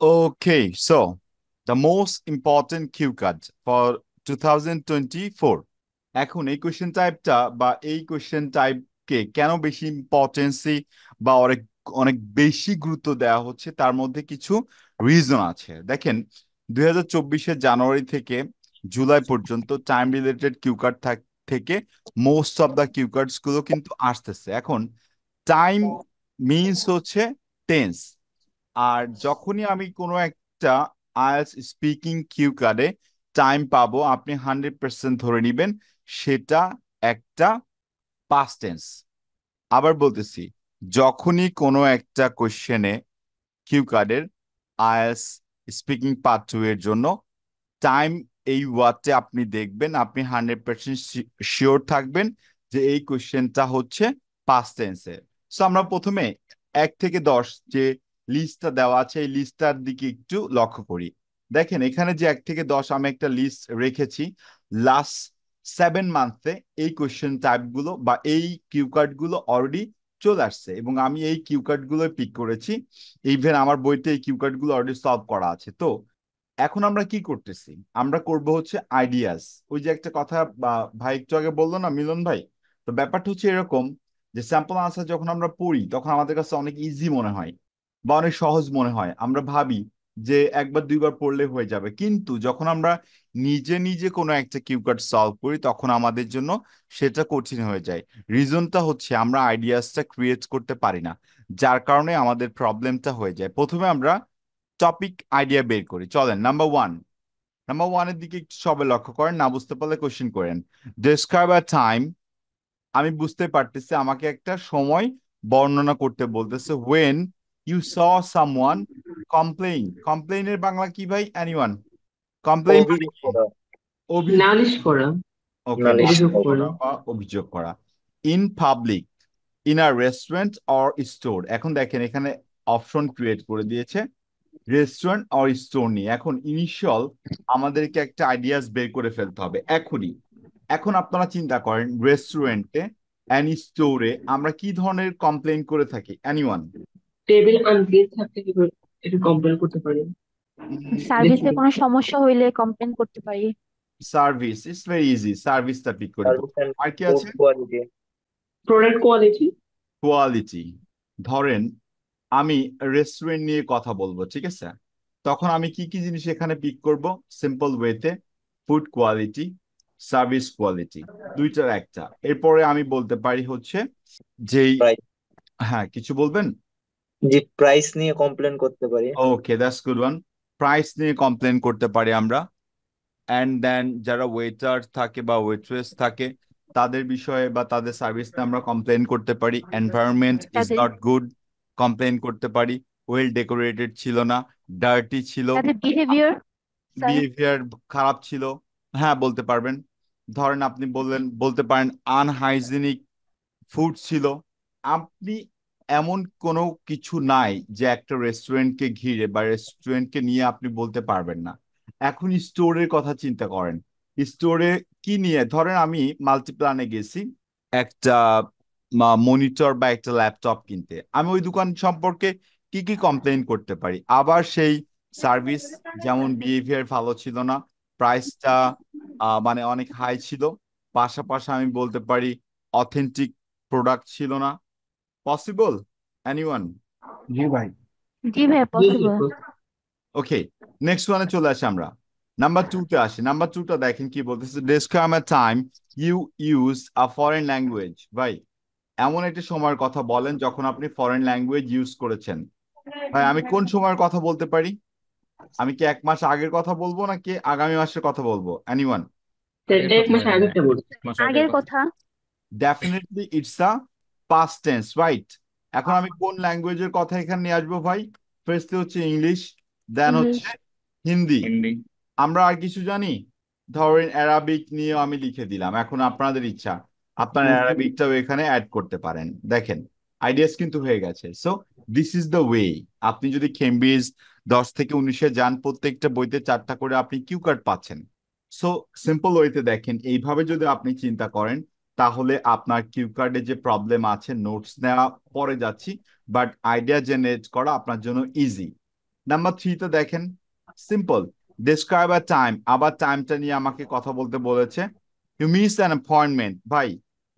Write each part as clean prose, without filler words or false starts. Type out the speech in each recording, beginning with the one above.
Okay, so the most important cue card for 2024. এখন এই question টাইপটা বা এই কোশ্চেন টাইপকে কেন বেশি ইম্পর্টেন্সি বা অনেক অনেক বেশি গুরুত্ব দেওয়া হচ্ছে তার মধ্যে কিছু রিজন আছে। দেখেন 2024-এর জানুয়ারি থেকে জুলাই পর্যন্ত টাইম রিলেটেড কিউ কার্ড থেকে most of the cue cards গুলো কিন্তু আসতেছে। এখন টাইম মিনস হচ্ছে টেন্স, আর যখনই আমি কোনো একটা আইএলটিএস স্পিকিং কিউ কার্ডে টাইম পাবো, আপনি 100% ধরে নিবেন সেটা একটা পাস্ট টেন্স। আবার বলতেছি, যখনই কোনো একটা কোশ্চেনে কিউ কার্ডের আইএলটিএস স্পিকিং পার্ট 2 এর জন্য টাইম এই ওয়ার্ডে আপনি দেখবেন, আপনি 100% শিওর থাকবেন যে এই কোশ্চেনটা হচ্ছে পাস্ট টেন্সে। সো আমরা প্রথমে 1 থেকে 10 যে লিস্টটা দেওয়া আছে এই লিস্টটার দিকে একটু লক্ষ্য করি। দেখেন এখানে যে 1 থেকে 10 আমি একটা লিস্ট রেখেছি, লাস্ট 7 মান্থে এই কোশ্চেন টাইপ গুলো বা এই কিউ কার্ড গুলো অলরেডি চলে আসছে এবং আমি এই কিউ কার্ড গুলো পিক করেছি। ইভেন আমার বইতে এই কিউ কার্ড গুলো অলরেডি সলভ করা আছে। তো এখন আমরা কি করতেছি, আমরা করব হচ্ছে আইডিয়াস। ওই যে একটা কথা বা ভাই একটু আগে বললো না মিলন ভাই, তো ব্যাপারটা হচ্ছে এরকম যে স্যাম্পল আনসার যখন আমরা পড়ি তখন আমাদের কাছে অনেক ইজি মনে হয় বা অনেক সহজ মনে হয়, আমরা ভাবি যে একবার দুইবার পড়লে হয়ে যাবে। কিন্তু যখন আমরা নিজে নিজে কোনো একটা কিউকার্ড সলভ করি তখন আমাদের জন্য সেটা কঠিন হয়ে যায়। রিজনটা হচ্ছে আমরা আইডিয়াসটা ক্রিয়েট করতে পারি না, যার কারণে আমাদের প্রবলেমটা হয়ে যায়। প্রথমে আমরা টপিক আইডিয়া বের করি। চলেন নাম্বার ওয়ানের দিকে একটু সবাই লক্ষ্য করেন, না বুঝতে পারলে কোশ্চেন করেন। ডেসক্রাইব আ টাইম, আমি বুঝতে পারতেছি আমাকে একটা সময় বর্ণনা করতে বলতেছে। When you saw someone complain, কমপ্লেইনের বাংলা কি ভাই, এনিওয়ান? কমপ্লেইন মানে অভিযোগ কি? করা। অভিযোগ। নালিশ করা, ওকে, নালিশ অভিযোগ করা। করা। করা বা অভিযোগ করা। In public, in a restaurant or store. এখন দেখেন এখানে অপশন ক্রিয়েট করে দিয়েছে রেস্টুরেন্ট অর স্টোর নিয়ে। এখন ইনিশিয়াল আমাদেরকে একটা আইডিয়াস বের করে ফেলতে হবে এখনই। এখন আপনারা চিন্তা করেন রেস্টুরেন্টে অ্যান্ড স্টোরে আমরা কি ধরনের কমপ্লেন করে থাকি, এনিওয়ান? টেবিল আনক্লিন থাকলে কি করে এটা কমপ্লেন করতে পারি? সার্ভিস। দেখি। সার্ভিসে কোনো সমস্যা হইলে কমপ্লেন করতে পারি। ইটস ভেরি ইজি, সার্ভিসটা পিক করি সার্ভিস প্রথমে। এন্ড আর কি ফুড আছে? কোয়ালিটি। Product quality. কোয়ালিটি। ধরেন আমি রেস্টুরেন্ট নিয়ে কথা বলবো, ঠিক আছে? তখন আমি কি কি জিনিস এখানে পিক করব সিম্পল ওয়েতে? ফুড কোয়ালিটি, সার্ভিস কোয়ালিটি, দুইটার একটা। এরপরে আমি বলতে পারি হচ্ছে যেই, প্রাইস। হ্যাঁ কিছু বলবেন? জি, প্রাইস নিয়ে কমপ্লেন করতে পারি। ওকে, দ্যাটস গুড ওয়ান। প্রাইস নিয়ে কমপ্লেন করতে পারি আমরা। অ্যান্ড দেন যারা ওয়েটার থাকে বা ওয়েট্রেস থাকে তাদের বিষয়ে বা তাদের সার্ভিস নিয়ে আমরা কমপ্লেন করতে পারি। এনভায়রনমেন্ট ইজ তাদের নট গুড, কমপ্লেন করতে পারি। ওয়েল ডেকোরেটেড ছিল না, ডার্টি ছিল, তাদের বিহেভিয়ার, স্যার। বিহেভিয়ার খারাপ ছিল। হ্যাঁ বলতে পারবেন। ধরেন আপনি বলতে পারেন আনহাইজিনিক ফুড ছিল। আপনি এমন কোনো কিছু নাই যে একটা রেস্টুরেন্টকে ঘিরে বা রেস্টুরেন্টকে নিয়ে আপনি বলতে পারবেন না। এখন স্টোরের কথা চিন্তা করেন, স্টোরে কি নিয়ে? ধরেন আমি মাল্টিপ্লানে গেছি একটা মনিটর বা একটা ল্যাপটপ কিনতে, আমি ওই দোকান সম্পর্কে কি কি কমপ্লেন করতে পারি? আবার সেই সার্ভিস, যেমন বিহেভিয়ার ভালো ছিল না, প্রাইসটা মানে অনেক হাই ছিল। পাশাপাশি আমি বলতে পারি অথেন্টিক প্রোডাক্ট ছিল না। Possible, anyone? জি ভাই। জি ভাইয়া, জি জি। পসিবল। ওকে, নেক্সট ওয়ানে চলে আসি আমরা। নাম্বার 2-তে আসি। নাম্বার 2টা দেখেন কি বলতেছে, describe a time you use a foreign language. ভাই এমন একটা সময়ের কথা বলেন যখন আপনি ফরেন ল্যাঙ্গুয়েজ ইউজ করেছেন। ভাই আমি কোন সময়ের কথা বলতে পারি? আমি কি 1 মাস আগের কথা বলবো নাকি আগামী মাসের কথা বলবো, এনিওয়ান? আগের এক কথা মাস ভাই, মানে আগেরটা বলছি। 1 মাস আগের আগের কথা। কথা। Definitely it's a past tense, right? এখন আমি কোন ল্যাঙ্গুয়েজের কথা এখানে নিয়ে আসবো ভাই? ফার্স্টে হচ্ছে ইংলিশ, দেন ইংলিশ। হচ্ছে হিন্দি। হিন্দি। আমরা আর কিছু জানি? ধরেন অ্যারাবিক নিয়ে আমি লিখে দিলাম, এখন আপনাদের ইচ্ছা, আপনারা অ্যারাবিকটাও এখানে অ্যাড করতে পারেন। দেখেন আইডিয়াস কিন্তু হয়ে গেছে। So this is the way. আপনি যদি কেমব্রিজ 10 থেকে 19-এ যান, প্রত্যেকটা বইতে 4টা করে আপনি কিউ কার্ড পাচ্ছেন। সো সিম্পল ওয়েতে দেখেন, এইভাবে যদি আপনি চিন্তা করেন তাহলে আপনার কিউ কার্ডে যে প্রবলেম আছে, নোটস নেওয়া পরে যাচ্ছি, বাট আইডিয়া জেনারেট করা আপনার জন্য ইজি। নাম্বার 3 দেখেন, সিম্পল, ডেসক্রাইব আ টাইম, আবার টাইমটা নিয়ে আমাকে কথা বলতে বলেছে। ইউ মিস অ্যান অ্যাপয়েন্টমেন্ট, ভাই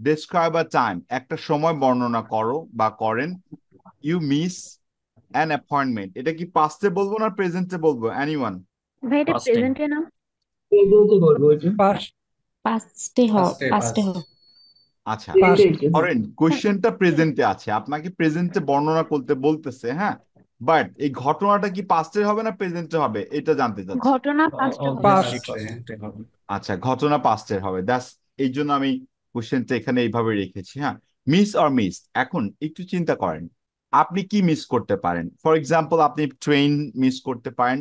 ডেসক্রাইব আ টাইম, একটা সময় বর্ণনা করো বা করেন। ইউ মিস অ্যান অ্যাপয়েন্টমেন্ট, এটা কি পাস্টে বলবো না প্রেজেন্টে বলবো, এনিওয়ান? ভাই এটা পাস্টে প্রেজেন্টে না? প্রেজেন্টে বলবো ওইটা। পাস্ট পাস্টে পাস্ট হবে। আচ্ছা, পাস্ট প্রেজেন্টে ধরেন কোয়েশ্চেনটা প্রেজেন্টে আছে, আপনাকে প্রেজেন্টে বর্ণনা করতে বলতেছে, হ্যাঁ, বাট এই ঘটনাটা কি পাস্টের হবে না প্রেজেন্টে হবে, এটা জানতে চাচ্ছি। ঘটনা পাস্টে হবে। পাস্ট আচ্ছা, ঘটনা পাস্টের হবে, দ্যাটস, এই জন্য আমি কোশ্চেনটা এখানে এইভাবে রেখেছি। হ্যাঁ, মিস অর মিস, এখন একটু চিন্তা করেন, আপনি কি মিস করতে পারেন? ফর এক্সাম্পল, আপনি ট্রেন মিস করতে পারেন,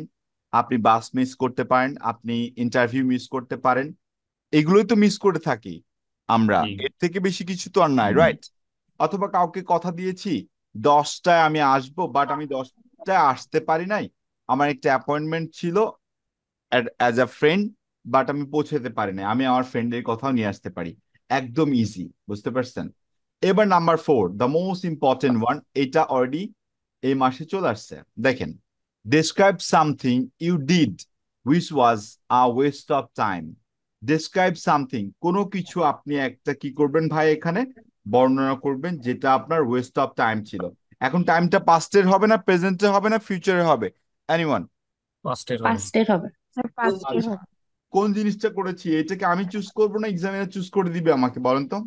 আপনি বাস মিস করতে পারেন, আপনি ইন্টারভিউ মিস করতে পারেন, এগুলোই তো মিস করে থাকি আমরা, এর থেকে বেশি কিছু তো আর নাই, রাইট? অথবা কাউকে কথা দিয়েছি 10টায় আমি আসবো, বাট আমি 10টায় আসতে পারি নাই, আমার একটা অ্যাপয়েন্টমেন্ট ছিল অ্যাজ আ ফ্রেন্ড, বাট আমি পৌঁছাতে পারি না, আমি আমার ফ্রেন্ডের কথাও নিয়ে আসতে পারি। একদম ইজি, বুঝতে পারছেন? এবার number 4, the most important one, এটা অলরেডি এই মাসে চলে আসছে। দেখেন, describe something you did which was a waste of time. Describe something, কোনো কিছু আপনি একটা কি করবেন ভাই, এখানে বর্ণনা করবেন যেটা আপনার ওয়েস্ট অফ টাইম ছিল। এখন টাইমটা পাস্টের হবে না প্রেজেন্টের হবে না ফিউচারে হবে, এনিওয়ান? পাস্টের হবে। পাস্টে আচ্ছা, হবে। কোন জিনিসটা করেছি, এটাকে আমি চুজ করবো না এক্সামিনার চুজ করে দিবে আমাকে, বলেন তো?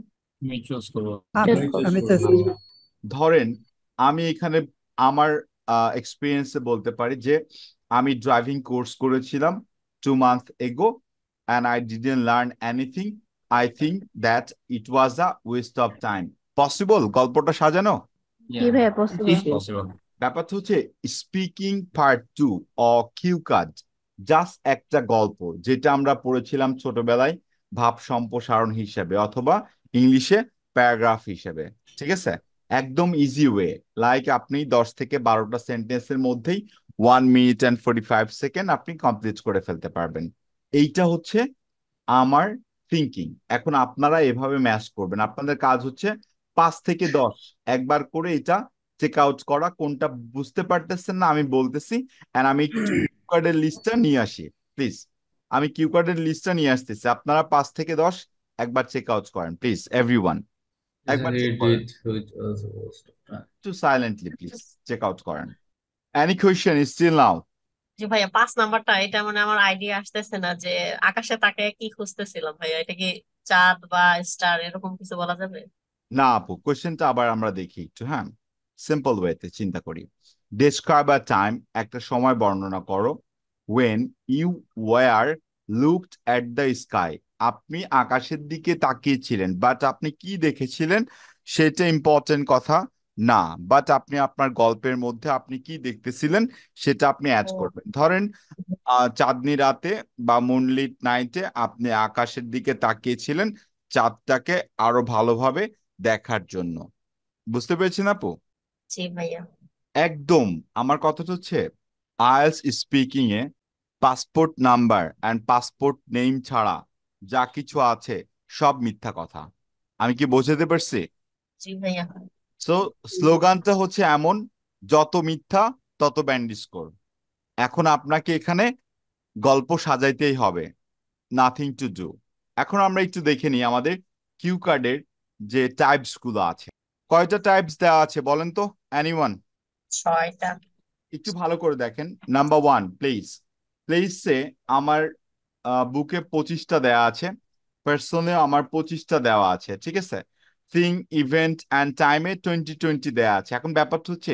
আমি চুজ করবো। চুজ করবো। আমি চুজ করবো। ধরেন আমি এখানে আমার এক্সপিরিয়েন্সে বলতে পারি যে আমি ড্রাইভিং কোর্স করেছিলাম 2 months ago and I didn't learn anything. I think that it was a waste of time. Possible গল্পটা সাজানো? জি ভাইয়া জি পসিবল। স্যার। পসিবল। ব্যাপারটা হচ্ছে স্পিকিং পার্ট 2 অ কিউ কার্ড, জাস্ট একটা গল্প যেটা আমরা পড়েছিলাম ছোটবেলায় ভাব সম্প্রসারণ হিসেবে, অথবা ইংলিশে প্যারাগ্রাফ হিসেবে, ঠিক আছে? একদম ইজি ওয়ে, লাইক আপনি 10 থেকে 12টা সেন্টেন্সের মধ্যেই 1 minute and 45 seconds আপনি কমপ্লিট করে ফেলতে পারবেন। এইটা হচ্ছে আমার থিঙ্কিং। এখন আপনারা এভাবে ম্যাচ করবেন, আপনাদের কাজ হচ্ছে 5 থেকে 10 একবার করে এটা চেক আউট করা, কোনটা বুঝতে পারতেছেন না আমি বলতেছি, এন্ড আমি কিউ কার্ডের লিস্টটা নিয়ে আসি, প্লিজ। আমি কিউ কার্ডের লিস্টটা নিয়ে আসতেছি, আপনারা 5 থেকে 10 একবার চেক আউট করেন, প্লিজ এভরিওয়ান, একবার চেক করেন, একটু সাইলেন্টলি প্লিজ চেক আউট করেন। Any question still now? জি ভাইয়া 5 নাম্বারটা, এটা মানে আমার আইডিয়া আসতেছে না যে আকাশে তাকে কি খুঁজতেছিলাম ভাইয়া, এটা কি চাঁদ বা স্টার এরকম কিছু বলা যাবে? না আপু, কোশ্চেনটা আবার আমরা দেখি একটু, হ্যাঁ, সিম্পল ওয়েতে চিন্তা করি। ডেসক্রাইব আ টাইম, একটা সময় বর্ণনা করো, when you were looked at the sky, আপনি আকাশের দিকে তাকিয়েছিলেন, বাট আপনি কি দেখেছিলেন সেটা ইম্পর্টেন্ট কথা না, বাট আপনি আপনার গল্পের মধ্যে আপনি কি দেখতেছিলেন সেটা আপনি অ্যাড ও করবেন। ধরেন চাঁদনি রাতে বা মুনলিট নাইটে আপনি আকাশের দিকে তাকিয়েছিলেন চাঁদটাকে আরো ভালোভাবে দেখার জন্য। বুঝতে পেরেছেন আপু? জি ভাইয়া। একদম। আমার কথাটা হচ্ছে IELTS speaking a passport number and passport name ছাড়া যা কিছু আছে সব মিথ্যা কথা। আমি কি বোঝাতে পারছি? জি ভাইয়া। সো স্লোগানটা হচ্ছে এমন, যত মিথ্যা তত ব্যান্ড স্কোর। এখন আপনাকে এখানে গল্প সাজাইতেই হবে, নাথিং টু ডু। এখন আমরা একটু দেখে নিই আমাদের কিউ কার্ডের যে টাইপস গুলো আছে। কয়টা টাইপস দেওয়া আছে বলেন তো, এনিওয়ান? 6টা। একটু ভালো করে দেখেন। Number 1, place. প্লেসে আমার বুকে 25টা দেওয়া আছে, পার্সনে আমার 25টা দেওয়া আছে, ঠিক আছে? থিং, ইভেন্ট অ্যান্ড টাইমে 20 দেওয়া আছে। এখন ব্যাপারটা হচ্ছে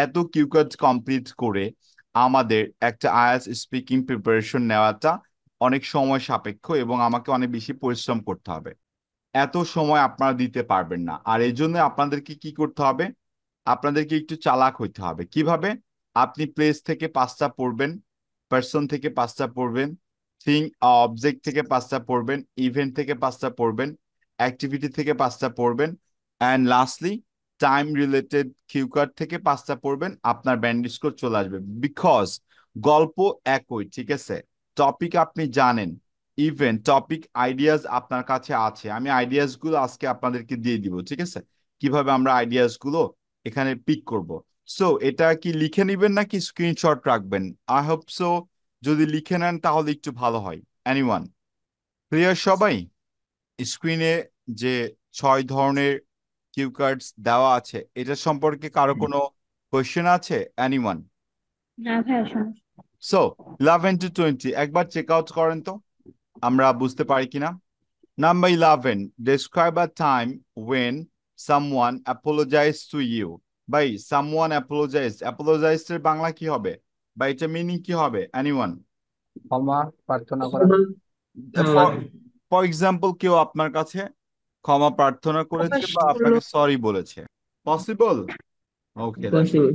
এত কিউ কার্ড কমপ্লিট করে আমাদের একটা আইএলটিএস স্পিকিং প্রিপারেশন নেওয়াটা অনেক সময় সাপেক্ষ এবং আমাকে অনেক বেশি পরিশ্রম করতে হবে। এত সময় আপনারা দিতে পারবেন না, আর এই জন্য আপনাদেরকে কি করতে হবে, আপনাদেরকে একটু চালাক হইতে হবে। কিভাবে? আপনি প্লেস থেকে 5টা পড়বেন, পার্সন থেকে 5টা পড়বেন, থিং অবজেক্ট থেকে 5টা পড়বেন, ইভেন্ট থেকে 5টা পড়বেন, অ্যাক্টিভিটি থেকে 5টা পড়বেন, and lastly time related cue card থেকে 5টা পড়বেন, আপনার ব্যান্ড স্কোর চলে আসবে। বিকজ গল্প একই, ঠিক আছে, টপিক আপনি জানেন, ইভেন টপিক আইডিয়াস আপনার কাছে আছে, আমি আইডিয়াস গুলো আজকে আপনাদেরকে দিয়ে দিব, ঠিক আছে, কিভাবে আমরা আইডিয়াস গুলো এখানে পিক করব। সো এটা কি লিখে নিবেন নাকি স্ক্রিনশট রাখবেন? আই হোপ সো যদি লিখে নেন তাহলে একটু ভালো হয়। এনিওয়ান ক্লিয়ার সবাই? স্ক্রিনে যে 6 ধরনের কিউ কার্ডস দেওয়া আছে এটা সম্পর্কে কারো কোনো কোয়েশ্চেন আছে? এনিওয়ান? না ভাইয়া শোনো। সো 11 to 20 একবার চেক আউট করেন তো আমরা বুঝতে পারি কিনা। Number 11, describe a time when someone apologized to you. ভাই someone apologized, apologized এর বাংলা কি হবে? বা এটা মিনিং কি হবে? Anyone? ক্ষমা প্রার্থনা করা। For, for example, কেউ আপনার কাছে ক্ষমা প্রার্থনা করেছে বা আপনাকে সরি বলেছে। পসিবল? ওকে, Possible.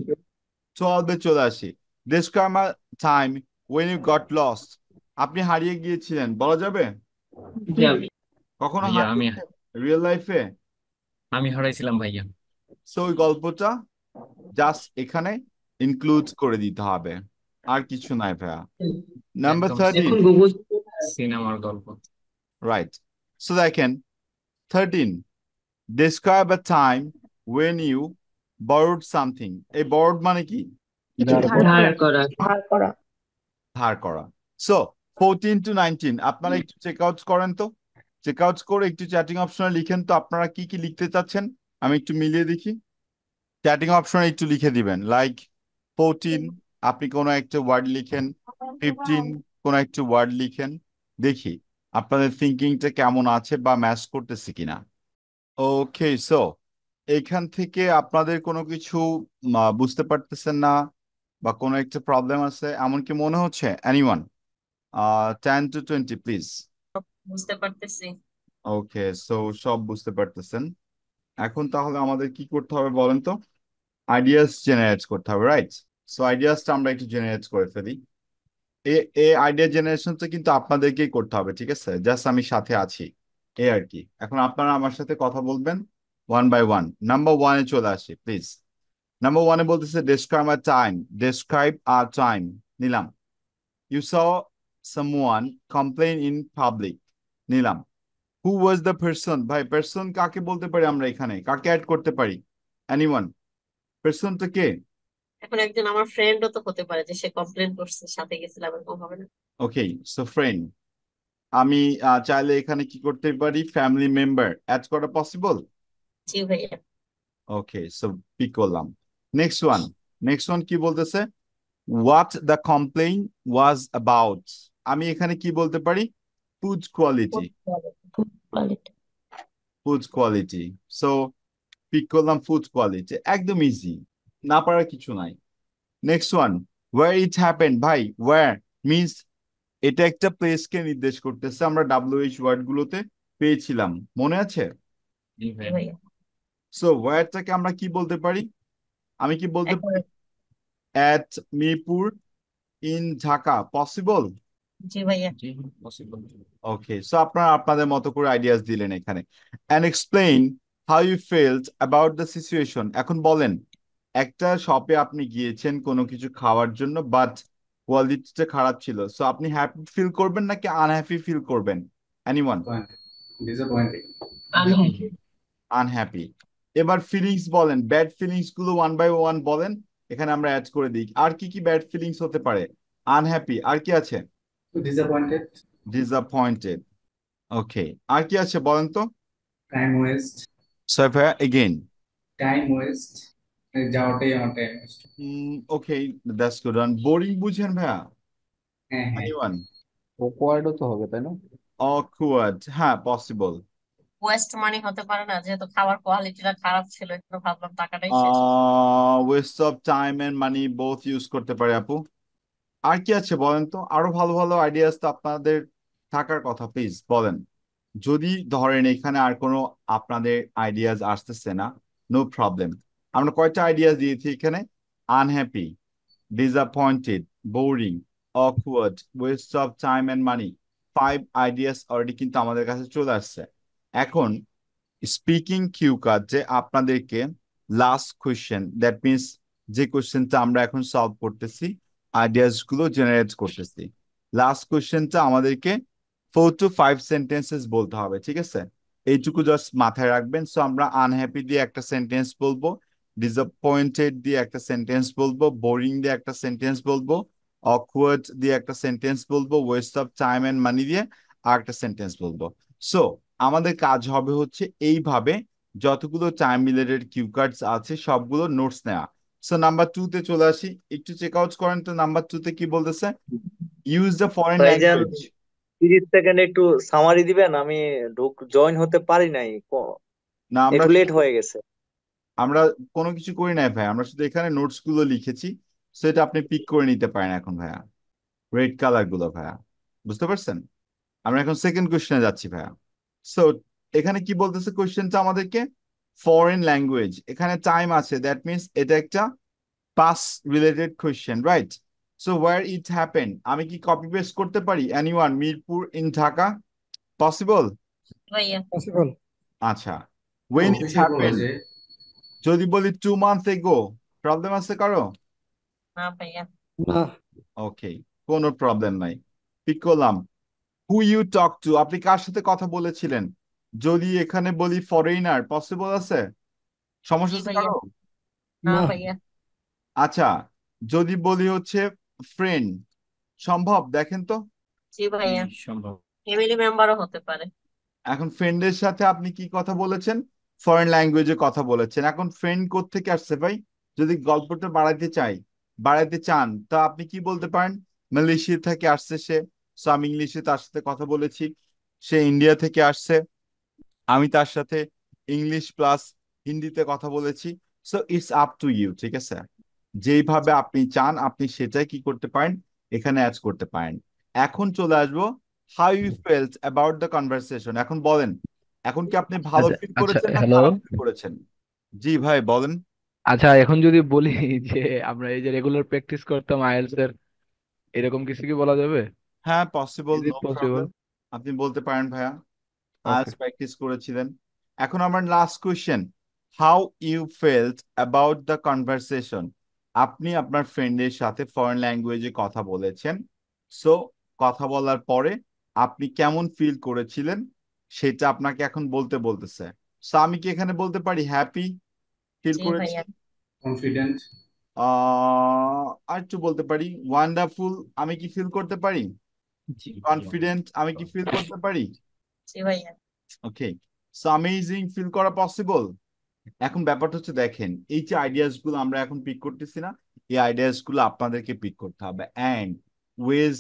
12 চলে আসি। Describe a time when you got lost. আপনি হারিয়ে গিয়েছিলেন, বলা যাবে? যাবে। কখনো ভাইয়া আমি হারিয়েছেন রিয়েল লাইফে? আমি হারাইছিলাম ভাইয়া। সো ওই গল্পটা জাস্ট এখানে ইনক্লুড করে দিতে হবে, আর কিছু নাই ভাইয়া। নাম্বার একদম 13, এখন গুগল সিনেমার গল্প। রাইট। সো দেখেন 13, describe a time when you borrowed something. এই borrowed মানে কি? কিছু ধার ধার করা। ধার করা। সো 14 to 19 আপনারা একটু চেক আউট করেন তো, চেক আউট করে একটু চ্যাটিং অপশনে লিখেন তো আপনারা কি কি লিখতে চাচ্ছেন, আমি একটু মিলিয়ে দেখি। চ্যাটিং অপশনে একটু লিখে দিবেন, লাইক 14 আপনি কোনো একটা ওয়ার্ড লিখেন, 15 কোনো একটা ওয়ার্ড লিখেন, দেখি আপনাদের থিঙ্কিংটা কেমন আছে বা ম্যাচ করতেছে কিনা। ওকে, সো এইখান থেকে আপনাদের কোনো কিছু বুঝতে পারতেছেন না বা কোনো একটা প্রবলেম আছে এমন কি মনে হচ্ছে? এনিওয়ান? 10 to 20 please. বুঝতে পারতেছি। ওকে, সো সব বুঝতে পারতেছেন। এখন তাহলে আমাদের কি করতে হবে বলেন তো? আইডিয়াস জেনারেট করতে হবে, রাইট? সো আইডিয়াসটা আমরা একটু জেনারেট করে ফেলি। এই আইডিয়া জেনারেশনটা কিন্তু আপনাদেরকেই করতে হবে, ঠিক আছে? জাস্ট আমি সাথে আছি এই আর কি। এখন আপনারা আমার সাথে কথা বলবেন ওয়ান বাই ওয়ান। নাম্বার 1-এ চলে আসি প্লিজ। নাম্বার 1-এ বলতেছে describe a time, describe a time নিলাম। You saw someone complain in public নিলাম। Who was the person? ভাই পারসন কাকে বলতে পারি আমরা এখানে, কাকে অ্যাড করতে পারি? এনিওয়ান? পারসনটা কে? এখন একজন আমার ফ্রেন্ডও তো হতে পারে যে সে কমপ্লেন করছে, সাথে গেছিলাম, এরকম হবে না? Okay, so friend. আমি চাইলে এখানে কি করতে পারি? ফ্যামিলি মেম্বার অ্যাড করা পসিবল? জি ভাইয়া। ওকে, সো পিক করলাম। নেক্সট ওয়ান, নেক্সট ওয়ান কি বলতেছে? What the complain was about. আমি এখানে কি বলতে পারি? Food quality, quality. Food quality. So pick করলাম ফুড কোয়ালিটি, একদম ইজি, না পারার কিছু নাই। Next one, where it happen. ভাই ওয়ার মিনস এটা একটা প্লেসকে নির্দেশ করতেছে, আমরা WH ওয়ার্ড গুলোতে পেয়েছিলাম, মনে আছে? জি জি ভাইয়া। ভাইয়া। সো ওয়ারটাকে আমরা কি বলতে পারি? আমি কি বলতে এখন পারি at Mirpur in Dhaka? Possible? জি ভাইয়া। জি পসিবল। ওকে, সো আপনারা আপনাদের মতো করে আইডিয়াস দিলেন এখানে। And explain how you felt about the situation. এখন বলেন, একটা শপে আপনি গিয়েছেন কোনো কিছু খাওয়ার জন্য, বাট কোয়ালিটিটা খারাপ ছিল, সো আপনি হ্যাপি ফিল করবেন নাকি আনহ্যাপি ফিল করবেন? এনিওয়ান? Disappointing. আনহ্যাপি। আনহ্যাপি। এবার ফিলিংস বলেন, ব্যাড ফিলিংস গুলো ওয়ান বাই ওয়ান বলেন, এখানে আমরা অ্যাড করে দিই। আর কি কি ব্যাড ফিলিংস হতে পারে? আনহ্যাপি, আর কি আছে? Disappointed. ডিসঅ্যাপয়েন্টেড। ওকে, আর কি আছে বলেন তো? Time waste. Safa again. Time waste. যাওয়াটাই আমার time waste. Okay, that's good one. Boring বুঝেন ভাইয়া? হ্যাঁ হ্যাঁ। এনিওয়ান? অকওয়ার্ডও তো হবে তাই না? অকওয়ার্ড, হ্যাঁ পসিবল। ওয়েস্ট মানি হতে পারে না, যেহেতু খাবার কোয়ালিটিটা খারাপ ছিল, একটু ভাবলাম টাকাটাই শেষ। Waste of time and money both use করতে পারে আপু। আর কি আছে বলেন তো? আরো ভালো ভালো আইডিয়াস তো আপনাদের থাকার কথা, প্লিজ বলেন। যদি ধরেন এখানে আর কোনো আপনাদের আইডিয়াস আসতেছে না, নো প্রবলেম। আমরা কয়টা আইডিয়াস দিয়েছি এখানে? Unhappy, disappointed, boring, awkward, waste of time and money. 5 ideas already কিন্তু আমাদের কাছে চলে আসছে। এখন স্পিকিং কিউ কার্ড যে আপনাদেরকে লাস্ট কোয়েশ্চেন, দ্যাট মিনস যে কোয়েশ্চেনটা আমরা এখন সলভ করতেছি, আইডিয়াস গুলো জেনারেট করতেছি, লাস্ট কোয়েশ্চেনটা আমাদেরকে 4 to 5 সেন্টেন্সেস বলতে হবে, ঠিক আছে? এইটুকু জাস্ট মাথায় রাখবেন। সো আমরা আনহ্যাপি দিয়ে একটা সেন্টেন্স বলবো, ডিসঅ্যাপয়েন্টেড দিয়ে একটা সেন্টেন্স বলবো, বোরিং দিয়ে একটা সেন্টেন্স বলবো, অকওয়ার্ড দিয়ে একটা সেন্টেন্স বলবো, ওয়েস্ট অফ টাইম এন্ড মানি দিয়ে আর একটা সেন্টেন্স বলবো। সো আমাদের কাজ হবে হচ্ছে এইভাবে যতগুলো টাইম রিলেটেড কিউ কার্ডস আছে সবগুলো নোটস নেওয়া। সো নাম্বার 2 তে চলে আসি, একটু চেক আউট করেন তো নাম্বার 2 তে কি বলতেছে। ইউজ দ্য ফরেন ভাইজান ল্যাঙ্গুয়েজ। 30 সেকেন্ড একটু সামারি দিবেন, আমি জয়েন হতে পারি নাই, না আমরা একটু লেট হয়ে গেছে। আমরা কোনো কিছু করি নাই ভাই, আমরা শুধু এখানে নোটস গুলো লিখেছি, সেটা আপনি পিক করে নিতে পারেন এখন ভাইয়া, রেড কালার গুলো ভাইয়া, বুঝতে পারছেন। আমরা এখন সেকেন্ড কোশ্চেনে যাচ্ছি ভাইয়া। সো এখানে কি বলতেছে কোশ্চেনটা আমাদেরকে, ফরেন ল্যাঙ্গুয়েজ, এখানে টাইম আছে, দ্যাট মিনস এটা একটা past related question, right. So where it happen, আমি কি কপি পেস্ট করতে পারি, anyone, Mirpur in Dhaka, possible? ভাইয়া আচ্ছা, ওয়েন ইট অফিসে হ্যাপেন, বলেছে। যদি বলি 2 months ago, প্রবলেম আছে কারো? না ভাইয়া। ওকে, কোনো প্রবলেম নাই, পিক করলাম। হু ইউ টক টু, আপনি কার সাথে কথা বলেছিলেন, যদি এখানে বলি ফরেইনার, পসিবল আছে? সমস্যা জি আছে ভাইয়া। কারো? না ভাইয়া। আচ্ছা, যদি বলি হচ্ছে ফ্রেন্ড, সম্ভব? দেখেন তো। জি ভাইয়া, সম্ভব। ফ্যামিলি মেম্বারও হতে পারে। এখন ফ্রেন্ডের সাথে আপনি কি কথা বলেছেন, ফরেন ল্যাঙ্গুয়েজে কথা বলেছেন। এখন ফ্রেন্ড কোত্থেকে আসছে ভাই, যদি গল্পটা বাড়াইতে চান তা আপনি কি বলতে পারেন, মালয়েশিয়া থেকে আসছে সে, সো আমি ইংলিশে তার সাথে কথা বলেছি। সে ইন্ডিয়া থেকে আসছে, আমি তার সাথে ইংলিশ প্লাস হিন্দিতে কথা বলেছি। So it's up to you, ঠিক আছে। যেইভাবে আপনি চান আপনি সেটাই কি করতে পারেন, এখানে অ্যাড করতে পারেন। এখন চলে আসবো, how you felt about the conversation, এখন বলেন, এখন কি আপনি ভালো আচ্ছা ফিল আচ্ছা করেছেন না হ্যালো। খারাপ ফিল করেছেন? জি ভাই বলেন। আচ্ছা এখন যদি বলি যে আমরা এই যে রেগুলার প্র্যাকটিস করতাম আইএলটিএস এর, এরকম কিছু কি বলা যাবে? হ্যাঁ possible, is no it possible? Problem, আপনি বলতে পারেন ভাইয়া, ওকে। আজ প্র্যাকটিস করেছিলেন। এখন আমার last question, how you felt about the conversation, আপনি আপনার ফ্রেন্ডের সাথে ফরেন ল্যাঙ্গুয়েজে কথা বলেছেন, সো কথা বলার পরে আপনি কেমন ফিল করেছিলেন সেটা আপনাকে এখন বলতে বলতেছে। সো আমি কি এখানে বলতে পারি হ্যাপি ফিল জি করেছি, ভাইয়া। কনফিডেন্ট। আর একটু বলতে পারি ওয়ান্ডারফুল, আমি কি ফিল করতে পারি, জি কনফিডেন্ট আমি কি ফিল করতে পারি, জি ভাইয়া। ওকে, সো অ্যামেজিং ফিল করা পসিবল। এখন ব্যাপারটা হচ্ছে দেখেন, এই যে আইডিয়াস গুলো আমরা এখন পিক করতেছি না, এই আইডিয়াস গুলো আপনাদেরকে পিক করতে হবে, অ্যান্ড ওয়েজ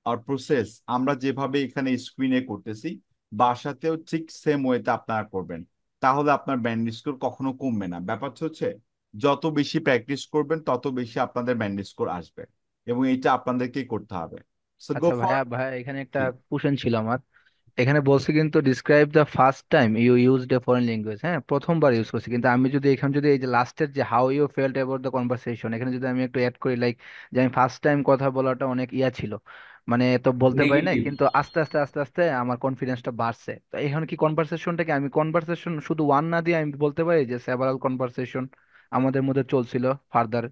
আর প্রসেস আমরা যেভাবে এখানে স্ক্রিনে করতেছি বাসাতেও ঠিক সেম ওয়েতে আপনারা করবেন, তাহলে আপনার ব্যান্ড স্কোর কখনো কমবে না। ব্যাপারটা হচ্ছে যত বেশি প্র্যাকটিস করবেন তত বেশি আপনাদের ব্যান্ড স্কোর আসবে, এবং এটা আপনাদেরকেই করতে হবে। সো গো আচ্ছা ফর। ভাইয়া ভাইয়া এখানে একটা কোশ্চেন ছিল আমার। এখানে বলছে কিন্তু describe the first time you used a foreign language, হ্যাঁ প্রথমবার ইউজ করছি, কিন্তু আমি যদি এখানে যদি এই যে লাস্টের যে how you felt about the conversation, এখানে যদি আমি একটু অ্যাড করি লাইক যে আমি ফার্স্ট টাইম কথা বলাটা অনেক ইয়া ছিল, মানে তো বলতে পারি নাই, নেগেটিভ। কিন্তু আস্তে আস্তে আস্তে আস্তে আমার কনফিডেন্সটা বাড়ছে। তো এখানে কি কনভারসেশনটাকে আমি কনভারসেশন শুধু ওয়ান না দিয়ে আমি বলতে পারি যে সেভারাল কনভারসেশন আমাদের মধ্যে চলছিল ফার্দার,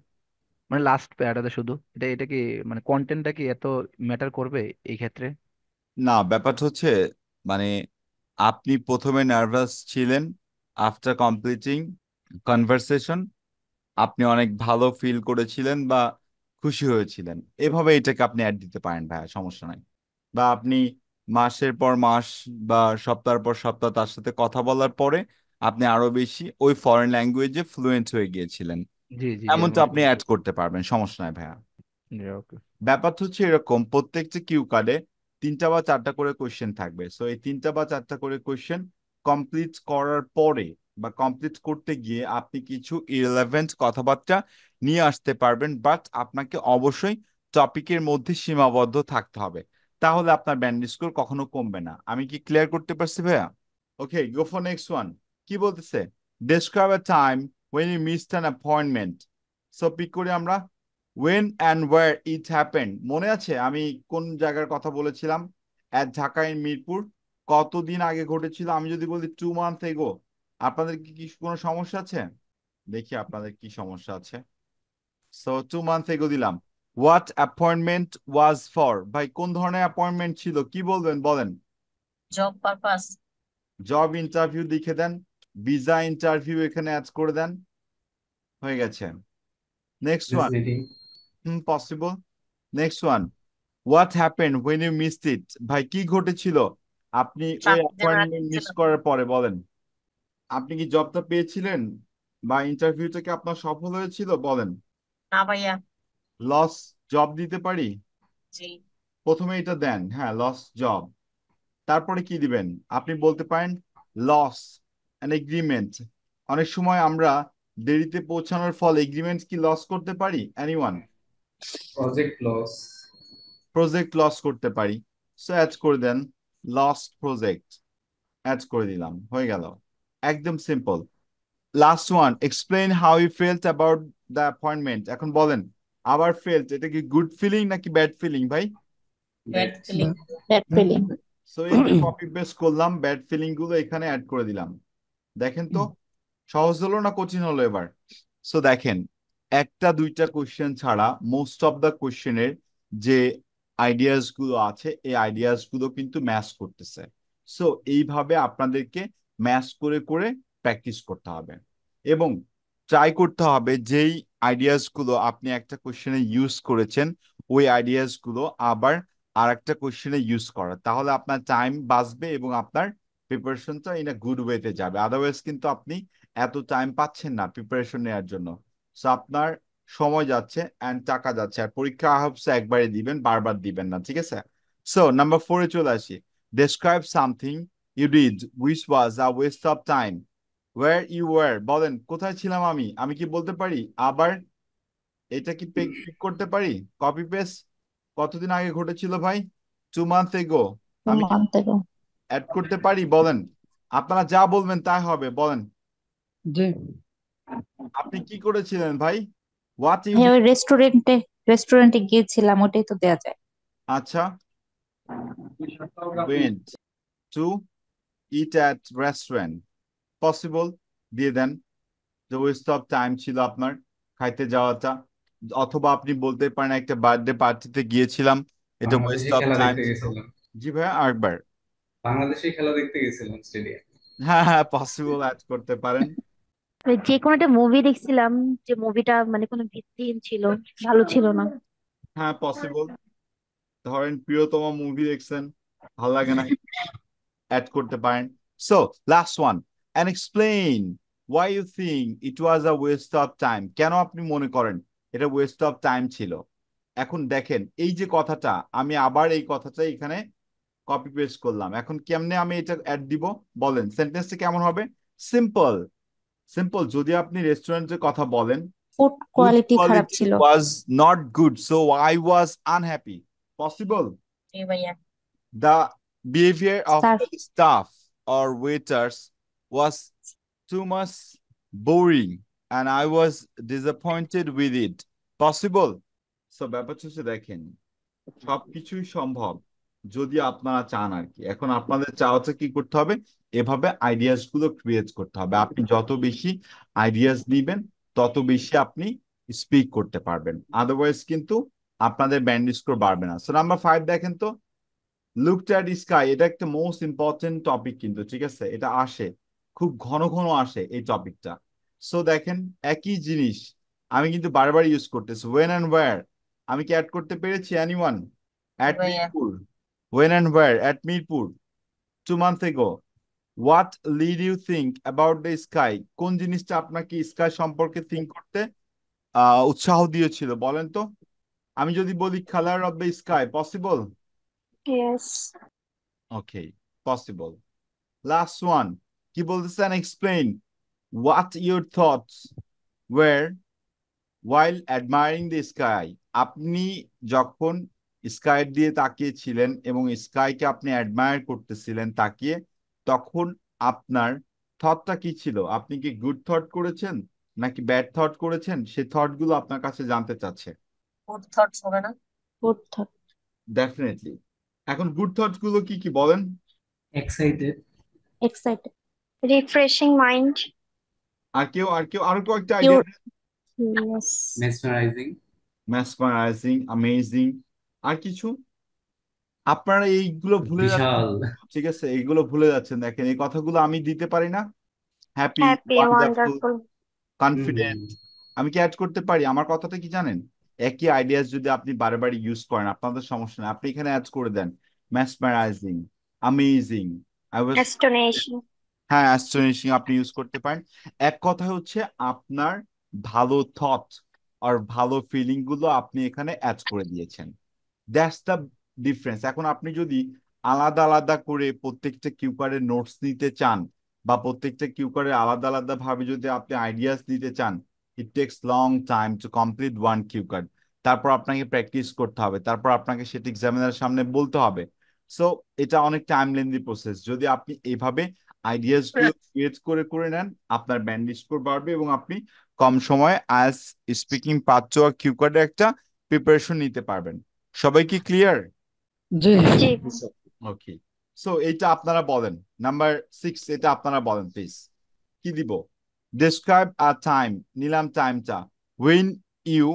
মানে লাস্ট প্যারাটাতে শুধু এটা এটা কি মানে কন্টেন্টটা কি এত ম্যাটার করবে এই ক্ষেত্রে? না, ব্যাপারটা হচ্ছে মানে আপনি প্রথমে নার্ভাস ছিলেন, আফটার কমপ্লিটিং কনভারসেশন আপনি অনেক ভালো ফিল করেছিলেন বা খুশি হয়েছিলেন, এভাবে এটাকে আপনি অ্যাড দিতে পারেন ভাইয়া, সমস্যা নাই। বা আপনি মাসের পর মাস বা সপ্তাহের পর সপ্তাহ তার সাথে কথা বলার পরে আপনি আরো বেশি ওই ফরেন ল্যাঙ্গুয়েজে ফ্লুয়েন্ট হয়ে গিয়েছিলেন, জি জি জি এমনটা এমনটা আপনি বলতে। অ্যাড করতে পারবেন, সমস্যা নাই ভাইয়া। জি ওকে। ব্যাপারটা হচ্ছে এরকম, প্রত্যেকটা কিউ কার্ডে 3টা বা 4টা করে কোয়েশ্চেন থাকবে, সো এই 3টা বা 4টা করে কোয়েশ্চেন কমপ্লিট করার পরে বা কমপ্লিট করতে গিয়ে আপনি কিছু ইররিলেভেন্ট কথাবার্তা নিয়ে আসতে পারবেন, বাট আপনাকে অবশ্যই টপিকের মধ্যে সীমাবদ্ধ থাকতে হবে, তাহলে আপনার ব্যান্ড স্কোর কখনো কমবে না। আমি কি ক্লিয়ার করতে পারছি ভাইয়া? Okay, go for next one. কি বলতেছে, describe a time when you missed an appointment, so pick করি আমরা, when and where it happened, মনে আছে আমি কোন জায়গার কথা বলেছিলাম, at ঢাকা in মিরপুর, কতদিন আগে ঘটেছিল। আমি যদি বলি 2 months ago, আপনাদের কি কি কোনো সমস্যা আছে, দেখি আপনাদের কি সমস্যা আছে। সো 2 months ago দিলাম। what appointment was for, ভাই কোন ধরনের অ্যাপয়েন্টমেন্ট ছিল, কি বলবেন বলেন। Job purpose. জব ইন্টারভিউ লিখে দেন, ভিসা ইন্টারভিউ এখানে অ্যাড করে দেন, হয়ে গেছে। Next one. Misleading, possible. Next one, what happened when you missed it? ভাই কি ঘটেছিল আপনি ওই ট্রাফিক জ্যামে অ্যাপয়েন্টমেন্ট আটকে মিস ছিলাম। করার পরে? বলেন, আপনি কি জবটা পেয়েছিলেন বা ইন্টারভিউটা কি আপনার সফল হয়েছিল? বলেন। না ভাইয়া। লস জব দিতে পারি? জি। প্রথমে এটা দেন, হ্যাঁ, লস জব। তারপরে কি দিবেন? আপনি বলতে পারেন লস অ্যান এগ্রিমেন্ট। অনেক সময় আমরা দেরিতে পৌঁছানোর ফলে এগ্রিমেন্ট কি লস করতে পারি? Anyone? Project loss, project loss করতে পারি। সো অ্যাড করে দেন লস্ট প্রজেক্ট, অ্যাড করে দিলাম, হয়ে গেল। একদম simple. Last one, explain how you felt about the appointment. এখন বলেন, আবার ফেল্ট এটা কি গুড ফিলিং নাকি ব্যাড ফিলিং ভাই? Bad bad, feeling. Bad feeling. So এই যে কপি পেস্ট করলাম, ব্যাড ফিলিং গুলো এখানে অ্যাড করে দিলাম। দেখেন তো সহজ হলো না কঠিন হলো এবার? সো দেখেন, একটা দুইটা কোশ্চেন ছাড়া মোস্ট অফ দ্য কোশ্চেনের যে আইডিয়াস গুলো আছে এই আইডিয়াস গুলো কিন্তু ম্যাচ করতেছে। সো এইভাবে আপনাদেরকে ম্যাচ করে করে প্র্যাকটিস করতে হবে এবং ট্রাই করতে হবে যেই আইডিয়াস গুলো আপনি একটা কোশ্চেনে ইউজ করেছেন ওই আইডিয়াস গুলো আবার আর একটা কোশ্চেনে ইউজ করা, তাহলে আপনার টাইম বাঁচবে এবং আপনার প্রিপারেশনটা ইন আ গুড ওয়েতে যাবে। আদারওয়াইজ কিন্তু আপনি এত টাইম পাচ্ছেন না প্রিপারেশন নেওয়ার জন্য। সো আপনার সময় যাচ্ছে অ্যান্ড টাকা যাচ্ছে, আর পরীক্ষা হচ্ছে একবারে দিবেন, বারবার দিবেন না, ঠিক আছে? সো নাম্বার 4-এ চলে আসি। Describe something you did which was a waste of time. Where you were, বলেন কোথায় ছিলাম আমি? আমি কি বলতে পারি আবার? এটা কি পিক করতে পারি? কপি পেস্ট কতদিন আগে ঘটেছিল ভাই? 2 months ago। আমি কি মান থেকে। অ্যাড করতে পারি? বলেন, আপনারা যা বলবেন তাই হবে, বলেন। জি। আপনি কি করেছিলেন ভাই? হোয়াট ইউ হ্যাঁ, ডিড? ওই রেস্টুরেন্টে গিয়েছিলাম, ওটাই তো দেয়া যায়। আচ্ছা, went to eat at restaurant। Possible, দিয়ে দেন যে ওয়েস্ট অফ টাইম ছিল আপনার খাইতে যাওয়াটা। অথবা আপনি বলতে পারেন একটা বার্থডে পার্টিতে গিয়েছিলাম, এটা ওয়েস্ট বাংলাদেশি অফ খেলা টাইম দেখতে ছিল। গেছিলাম, জি ভাইয়া, আরেকবার। বাংলাদেশি খেলা দেখতে গেছিলাম স্টেডিয়াম। হ্যাঁ হ্যাঁ, পসিবল, অ্যাড করতে পারেন। যে কোনো একটা মুভি দেখছিলাম, যে মুভিটা মানে কোনো ভিত্তিহীন ছিল, ভালো ছিল না। হ্যাঁ পসিবল, ধরেন প্রিয়তম মুভি দেখছেন, ভালো লাগে না, অ্যাড করতে পারেন। So last one, and explain why you think it was a waste of time. কেন আপনি মনে করেন এটা ওয়েস্ট অফ টাইম ছিল? এখন দেখেন এই যে কথাটা, আমি আবার এই কথাটা এখানে কপি পেস্ট করলাম। এখন কেমনে আমি এটা অ্যাড দিব? বলেন, সেন্টেন্সটা কেমন হবে? সিম্পল। সিম্পল, যদি আপনি রেস্টুরেন্টের কথা বলেন, ফুড food কোয়ালিটি খারাপ quality ছিল। was not good, so I was unhappy. Possible. জি ভাইয়া। The behavior of sir, the staff or waiters was too much boring and I was disappointed with it. Possible. So ব্যাপারটা হচ্ছে দেখেন, সবকিছুই সম্ভব যদি আপনারা চান আর কি। এখন আপনাদের চাওয়াটা কি করতে হবে? এভাবে আইডিয়াস গুলো ক্রিয়েট করতে হবে। আপনি যত বেশি আইডিয়াস নিবেন তত বেশি আপনি স্পিক করতে পারবেন, আদারওয়াইজ কিন্তু আপনাদের ব্যান্ড স্কোর বাড়বে না। সো নাম্বার 5 দেখেন তো, লুকড অ্যাট স্কাই। এটা একটা মোস্ট ইম্পর্টেন্ট টপিক কিন্তু, ঠিক আছে? এটা আসে খুব ঘন ঘন আসে এই টপিকটা। সো দেখেন একই জিনিস আমি কিন্তু বারবার ইউজ করতেছি। ওয়েন অ্যান্ড ওয়্যার, আমি কি অ্যাড করতে পেরেছি? এনিওয়ান? জি অ্যাট ভাইয়া। Mirpur, when and where at Mirpur 2 months ago। What lead you think about the sky? কোন জিনিসটা আপনাকে স্কাই সম্পর্কে থিঙ্ক করতে উৎসাহ দিয়েছিল বলেন তো? আমি যদি বলি colour of the sky, possible? Yes. Okay, possible. Last one, কি বলতেছেন? Explain what your thoughts were while admiring the sky। আপনি যখন স্কাইয়ের দিয়ে তাকিয়েছিলেন এবং স্কাইকে আপনি অ্যাডমায়ার করতেছিলেন তাকিয়ে, তখন আপনার থটটা কি ছিল? আপনি কি গুড থট করেছেন নাকি ব্যাড থট করেছেন? সেই থট গুলো আপনার কাছে জানতে চাচ্ছে। গুড থটস হবে না? Good thought. ডেফিনেটলি। এখন গুড থট গুলো কি কি বলেন? Excited, excited. রিফ্রেশিং মাইন্ড, আর কেউ আরো কয়েকটা idea? Curious. Mesmerising, mesmerising, amazing, আর কিছু? আপনারা এইগুলো ভুলে যাচ্ছেন, বিশাল, ঠিক আছে? এইগুলো ভুলে যাচ্ছেন। দেখেন এই কথাগুলো আমি দিতে পারি না। হ্যাপি, হ্যাপি, ওয়ান্ডারফুল, ওয়ান্ডারফুল, হুম হুম, কনফিডেন্ট, আমি কি অ্যাড করতে পারি? আমার কথাটা কি জানেন, একই আইডিয়াস যদি আপনি বারে বারে ইউজ করেন আপনাদের সমস্যা নেই, আপনি এখানে অ্যাড করে দেন mesmerising, amazing, I was, Astonishing. হ্যাঁ অ্যাস্টনিশিং আপনি ইউজ করতে পারেন। এক কথা হচ্ছে আপনার ভালো থট আর ভালো ফিলিং গুলো আপনি এখানে অ্যাড করে দিয়েছেন। That's the difference. এখন আপনি যদি আলাদা আলাদা করে প্রত্যেকটা কিউকারের নোটস নিতে চান বা প্রত্যেকটা কিউকারের আলাদা আলাদা ভাবে যদি আপনি আইডিয়াস দিতে চান, it takes long time to complete one cue card. তারপর আপনাকে প্র্যাকটিস করতে হবে, তারপর আপনাকে সেটা এক্সামিনারের সামনে বলতে হবে। সো এটা অনেক টাইম লেন্দি প্রসেস। যদি আপনি এইভাবে আইডিয়াস গুলো ক্রিয়েট করে করে নেন, আপনার ব্যান্ড স্কোর বাড়বে এবং আপনি কম সময়ে আইএলটিএস স্পিকিং পাঁচ আর কিউকার্ডের একটা প্রিপারেশন নিতে পারবেন। সবাই কি ক্লিয়ার? জি জি। ওকে, সো এটা আপনারা বলেন। নাম্বার 6, এটা আপনারা বলেন প্লিজ। কি দিব? ডিসক্রাইব আ টাইম, নিলাম টাইমটা, when you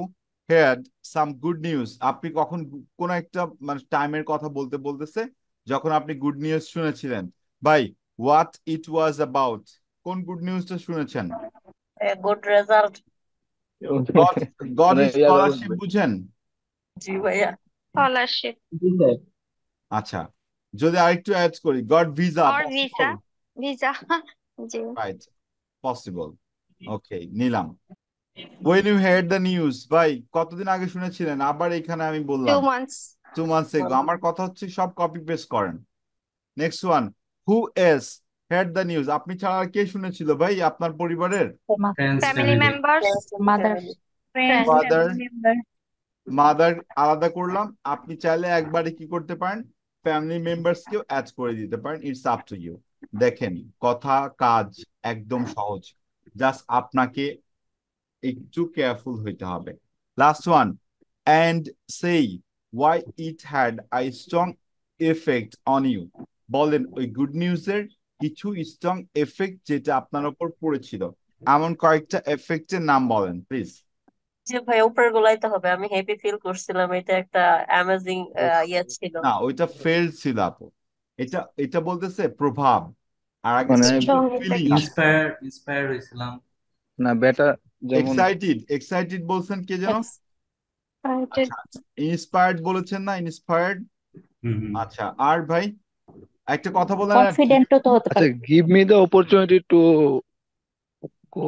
heard some good news। আপনি কখন কোন একটা মানে টাইমের কথা বলতে বলতেছে যখন আপনি গুড নিউজ শুনেছিলেন। ভাই, হোয়াট ইট ওয়াজ অ্যাবাউট, কোন গুড নিউজটা শুনেছেন? Good result. গড, গড মানে স্কলারশিপ বুঝেন? জি ভাইয়া। Scholarship জি স্যার আচ্ছা, যদি আরেকটু অ্যাড করি, god visa, or possible? visa. Visa. জি। Right, possible. ওকে, নিলাম। when you heard the news, ভাই কতদিন আগে শুনেছিলেন? আবার এখানে আমি বললাম 2 months. 2 months ago। আমার কথা হচ্ছে সব কপি পেস্ট করেন। Next one, who else heard the news? আপনি ছাড়া আর কে শুনেছিল ভাই আপনার পরিবারের? Friends Family family members. Mother Friends. Father, mother আলাদা করলাম। আপনি চাইলে একবারে কি করতে পারেন, ফ্যামিলি মেম্বার্স কেও অ্যাড করে দিতে পারেন। It's up to you. দেখেন, কথা কাজ একদম সহজ, জাস্ট আপনাকে একটু কেয়ারফুল হইতে হবে। Last one, and say why it had a strong effect on you. বলেন ওই গুড নিউজের কিছু স্ট্রং এফেক্ট যেটা আপনার উপর পড়েছিল, এমন কয়েকটা এফেক্টের নাম বলেন প্লিজ। জি ভাই, উপরের গুলাই তো হবে। আমি হ্যাপি ফিল করছিলাম, এটা একটা অ্যামেজিং ইয়ে ছিল। না, ওইটা ফেল ছিল আপু। এটা এটা বলতেছে প্রভাব, আর আগে মানে Strong ফিলিং। effect. ইন্সপায়ার হয়েছিলাম। না বেটা, যেমন এক্সাইটেড, এক্সাইটেড বলছেন কে যেন? Excited. আচ্ছা, ইন্সপায়ার্ড বলেছেন না? ইন্সপায়ার্ড। হুম হুম। আচ্ছা, আর ভাই একটা কথা বলেন। কনফিডেন্টও তো হতে আচ্ছা, পারে। Give me the opportunity to go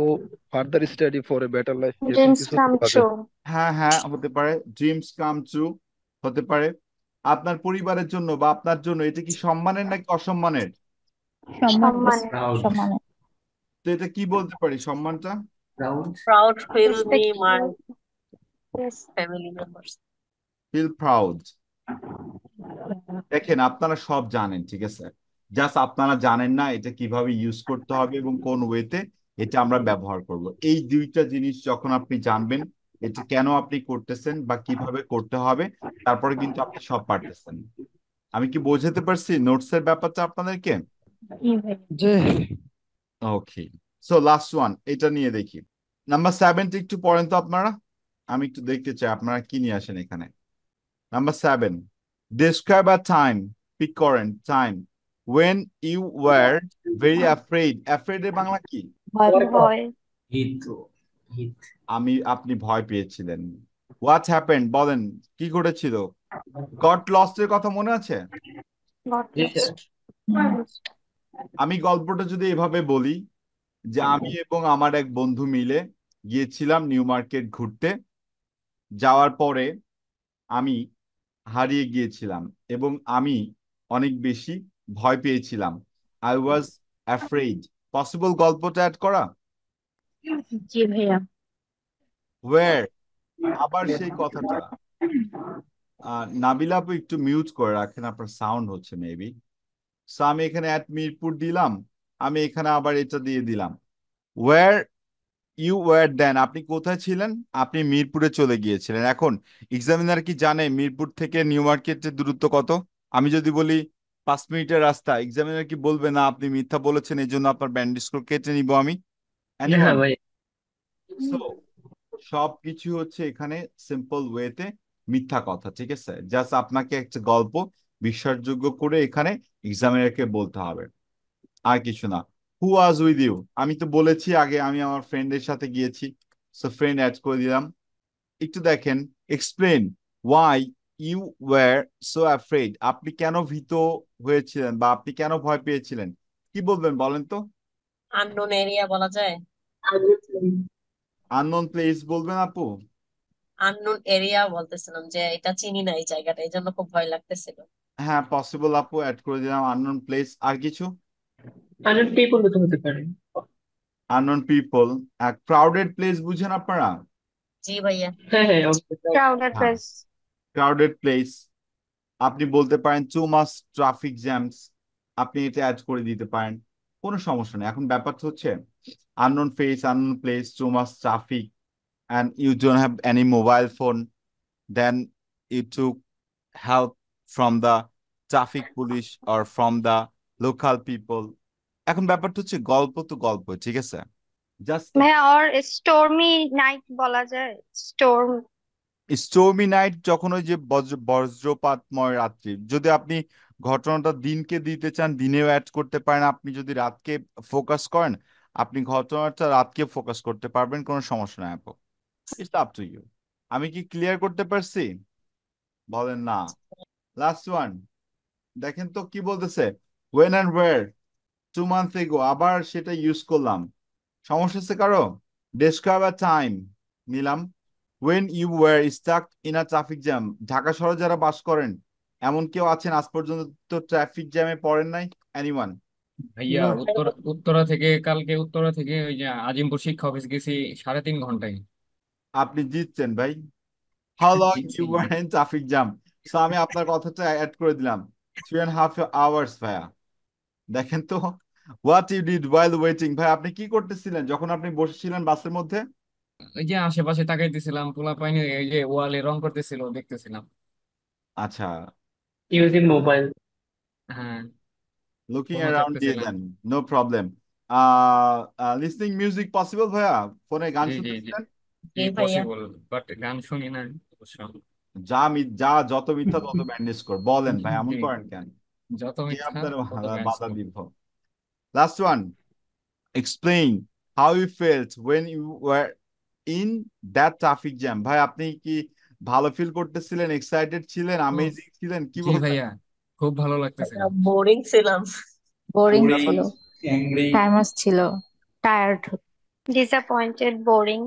further study for a better life, এরকম Dreams কিছু come হতে পারে। true. হ্যাঁ হ্যাঁ, হতে পারে। ড্রিমস কাম ট্রু হতে পারে। আপনার পরিবারের জন্য বা আপনার জন্য এটা কি সম্মানের নাকি অসম্মানের? সম্মানের। প্রাউড সম্মানের। তো এটা কি বলতে পারি সম্মানটা? Proud proud feel me Respect. My Yes. Family members. Feel proud. দেখেন, আপনারা সব জানেন, ঠিক আছে, জাস্ট আপনারা জানেন না এটা কিভাবে ইউজ করতে হবে এবং কোন ওয়েতে এটা আমরা ব্যবহার করব। এই দুইটা জিনিস যখন আপনি জানবেন এটা কেন আপনি করতেছেন বা কিভাবে করতে হবে, তারপরে কিন্তু আপনি সব পারতেছেন। আমি কি বোঝাতে পারছি নোটসের ব্যাপারটা আপনাদেরকে? জি ওকে, সো লাস্ট ওয়ান, এটা নিয়ে দেখি। নাম্বার 7 একটু পড়েন তো আপনারা, আমি একটু দেখতে চাই আপনারা কি নিয়ে আসেন এখানে। Number 7, describe a time, pick করেন time, when you were very afraid। afraid এর বাংলা কি? ভয় পাওয়া। Boy. হিট হিট আপনি ভয় পেয়েছিলেন। what happened, বলেন কি ঘটেছিল? গট লস্ট এর কথা মনে আছে? Got জি স্যার lost. আমি গল্পটা যদি এভাবে বলি যে আমি এবং আমার এক বন্ধু মিলে গিয়েছিলাম নিউ মার্কেট ঘুরতে। যাওয়ার পরে আমি হারিয়ে গিয়েছিলাম এবং আমি অনেক বেশি ভয় পেয়েছিলাম। I was afraid. পসিবল গল্পটা অ্যাড করা? জি ভাইয়া। ওয়ার, আবার সেই কথাটা। নাবিলা আপু একটু মিউট করে রাখেন, আপনার সাউন্ড হচ্ছে মেবি। সো আমি এখানে অ্যাট মিরপুর দিলাম, আমি এখানে আবার এটা দিয়ে দিলাম। ওয়ার ইউ ওয়ার দেন, আপনি কোথায় ছিলেন? আপনি মিরপুরে চলে গিয়েছিলেন। এখন এক্সামিনার কি জানে মিরপুর থেকে নিউ মার্কেটের দূরত্ব কত? আমি যদি বলি 5 মিনিটের রাস্তা, এক্সামিনার কি বলবে না আপনি মিথ্যা বলেছেন এই জন্য আপনার ব্যান্ড স্কোর কেটে নিব আমি? হ্যাঁ ভাই সো সবকিছু হচ্ছে এখানে সিম্পল ওয়েতে মিথ্যা কথা, ঠিক আছে? জাস্ট আপনাকে একটা গল্প বিশ্বাসযোগ্য করে এখানে এক্সামিনারকে বলতে হবে, আর কিছু না। হু ওয়াজ উইথ ইউ, আমি তো বলেছি আগে আমি আমার ফ্রেন্ডের সাথে গিয়েছি। সো ফ্রেন্ড অ্যাড করে দিলাম। একটু দেখেন, explain why you were so afraid, আপনি কেন ভীত হয়েছিলেন বা আপনি কেন ভয় পেয়েছিলেন, কি বলবেন বলেন তো? আননোন এরিয়া বলা যায়। আননোন প্লেস বলবেন আপু? আননোন এরিয়া বলতেছিলাম, যে এটা চিনি না এই জায়গাটা, এই জন্য খুব ভয় লাগতেছিল। হ্যাঁ পসিবল আপু, অ্যাড করে দিলাম আননোন প্লেস। আর কিছু? আননোন পিপল তো হতে পারে। Unknown people. ক্রাউডেড প্লেস বুঝেন আপনারা? জি ভাইয়া। হ্যাঁ হ্যাঁ Crowded হ্যাঁ, place. Crowded place. আপনি বলতে পারেন টু মাচ ট্রাফিক জ্যামস, আপনি এটা অ্যাড করে দিতে পারেন, কোনো সমস্যা নেই। এখন ব্যাপারটা হচ্ছে unknown face, unknown place, too much traffic, and you don't have any mobile phone, then you took help from the traffic police or from the local people. এখন ব্যাপারটা হচ্ছে গল্প তো গল্প, ঠিক আছে, জাস্ট ভাইয়া or stormy night বলা যায়, storm. স্টোর্মি নাইট, যখন ওই যে বজ্রপাতময় রাত্রি, যদি আপনি ঘটনাটা দিনকে দিতে চান দিনেও অ্যাড করতে পারেন, আপনি যদি রাতকে ফোকাস করেন আপনি ঘটনাটা রাতকে ফোকাস করতে পারবেন, কোনো সমস্যা নাই আপু, ইটস আপ টু ইউ। আমি কি ক্লিয়ার করতে পারছি? বলেন না। লাস্ট ওয়ান, দেখেন তো কি বলতেছে, when and where 2 months ago, আবার সেটা ইউজ করলাম, সমস্যা আছে কারো? ডেসক্রাইব আ টাইম নিলাম, when you were stuck in a traffic jam, Dhaka শহরে যারা বাস করেন এমন কেউ আছেন আজ পর্যন্ত তো ট্রাফিক জ্যামে পড়েন নাই? এনিওয়ান? ভাইয়া উত্তরা থেকে ওই যে আজিমপুর শিক্ষা অফিস গেছি 3.5 ঘন্টায়। আপনি জিতছেন ভাই। হাউ লং জিতছি। You were in traffic jam? So আমি আপনার কথাটা অ্যাড করে দিলাম, 3.5 hours ভাইয়া। দেখেন তো, what you did while waiting, ভাই আপনি কি করতেছিলেন যখন আপনি বসেছিলেন বাসের মধ্যে? ওই যে আশেপাশে তাকাইতেছিলাম, পোলা পাইনি ওই যে ওয়ালে রং করতেছিল দেখতেছিলাম। আচ্ছা, ইউজিং মোবাইল। হ্যাঁ, লুকিং ফোনও অ্যারাউন্ড দিয়ে চাপতেছিলাম। Then, no problem. Listening music possible ভাইয়া? ফোনে গান জি জি জি শুনতেছিলেন? জি জি ভাইয়া। পসিবল, বাট গান শুনি না অবশ্য। যা যত মিথ্যা তত ব্যান্ডেজ কর, বলেন ভাই এমন জি, করেন কেন? যত কে মিথ্যা আপনার তত ব্যান্ড বাধা স্কোর। দিব? Last one, explain how you felt when you were in that traffic jam, ভাই আপনি কি ভালো ফিল করতেছিলেন, এক্সাইটেড ছিলেন, খুব। আমেজিং ছিলেন, কি জি বলবেন? ভাইয়া, খুব ভালো লাগতেছিল। বোরিং ছিলাম। বোরিং boring, ছিল, angry, টাইমাস ছিল, টায়ার্ড। Disappointed, boring.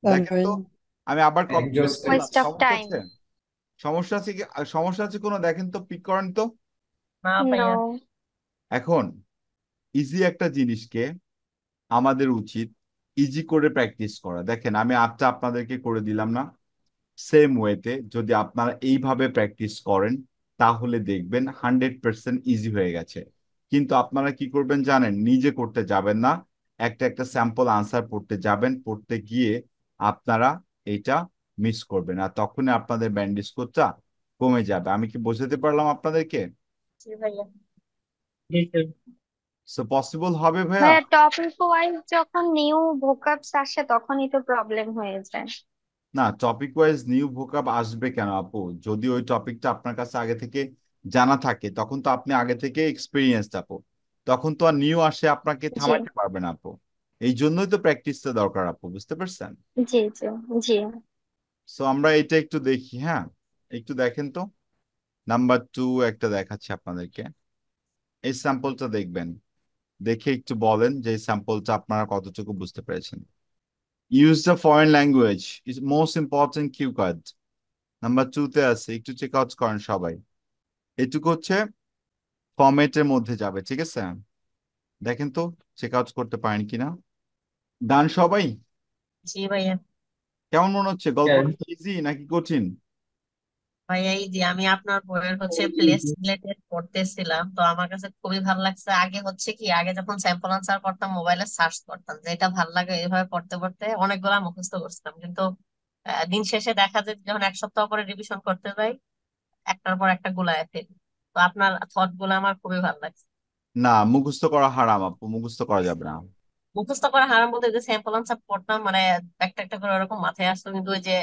দেখেন তো, আমি আবার কপি পেস্ট exhausted. করলাম, Waste of সমস্যা time. আছে? সমস্যা আছে কি? সমস্যা আছে কোনো? দেখেন তো, পিক করেন তো। না ভাইয়া। No. এখন ইজি একটা জিনিসকে আমাদের উচিত ইজি করে প্র্যাকটিস করা। দেখেন আমি আটটা আপনাদেরকে করে দিলাম না, সেম ওয়েতে যদি আপনারা এইভাবে প্র্যাকটিস করেন তাহলে দেখবেন 100% ইজি হয়ে গেছে। কিন্তু আপনারা কি করবেন জানেন, নিজে করতে যাবেন না, একটা একটা স্যাম্পল আনসার পড়তে যাবেন, পড়তে গিয়ে আপনারা এটা মিস করবেন, আর তখনই আপনাদের ব্যান্ড স্কোরটা কমে যাবে। আমি কি বোঝাতে পারলাম আপনাদেরকে? জি ভাইয়া। সো পসিবল হবে ভাইয়া? ভাইয়া টপিক ওয়াইজ যখন নিউ ভোকাবস আসে তখনই তো প্রবলেম হয়ে যায়। না, টপিক ওয়াইজ নিউ ভোকাব আসবে কেন আপু? যদি ওই টপিকটা আপনার কাছে আগে থেকে জানা থাকে তখন তো আপনি আগে থেকে এক্সপিরিয়েন্সড আপু, তখন তো আর নিউ আসে আপনাকে জি থামাইতে পারবে না আপু। এই জন্যই তো প্র্যাকটিসটা দরকার আপু, বুঝতে পারছেন? জি জি জি। সো আমরা এটা একটু দেখি, হ্যাঁ একটু দেখেন তো। নাম্বার 2 একটা দেখাচ্ছি আপনাদেরকে, এই স্যাম্পলটা দেখবেন, দেখে একটু বলেন যে এই স্যাম্পলটা আপনারা কতটুকু বুঝতে পেরেছেন। Use the foreign language is most important cue card, number 2-তে আছে, একটু চেক আউট করেন সবাই। এটুকু হচ্ছে ফরম্যাটের মধ্যে যাবে, ঠিক আছে? দেখেন তো চেক আউট করতে পারেন কিনা। ডান সবাই? জি ভাইয়া। কেমন মনে হচ্ছে, গল্পটা ইজি নাকি কঠিন? ভাইয়া এই যে আমি আপনার বইয়ের প্লেস রিলেটেড পড়তেছিলাম, তো আমার কাছে খুবই ভালো লাগছে। আগে কি, আগে যখন স্যাম্পল আনসার করতাম মোবাইলে সার্চ করতাম, যেটা ভালো লাগে এইভাবে পড়তে পড়তে অনেকগুলা মুখস্থ করছিলাম, কিন্তু দিন শেষে দেখা যায় যখন এক সপ্তাহ পরে রিভিশন করতে যাই একটার পর একটা গুলায় ফেলি। তো আপনার থট গুলো আমার খুবই ভালো লাগছে। না, মুখস্থ করা হারাম আপু, মুখস্থ করা যাবে না। মুখস্থ করা হারাম বলতে, যে স্যাম্পল আনসার পড়তাম মানে একটা একটা করে ওরকম মাথায় আসতো, কিন্তু ওই যে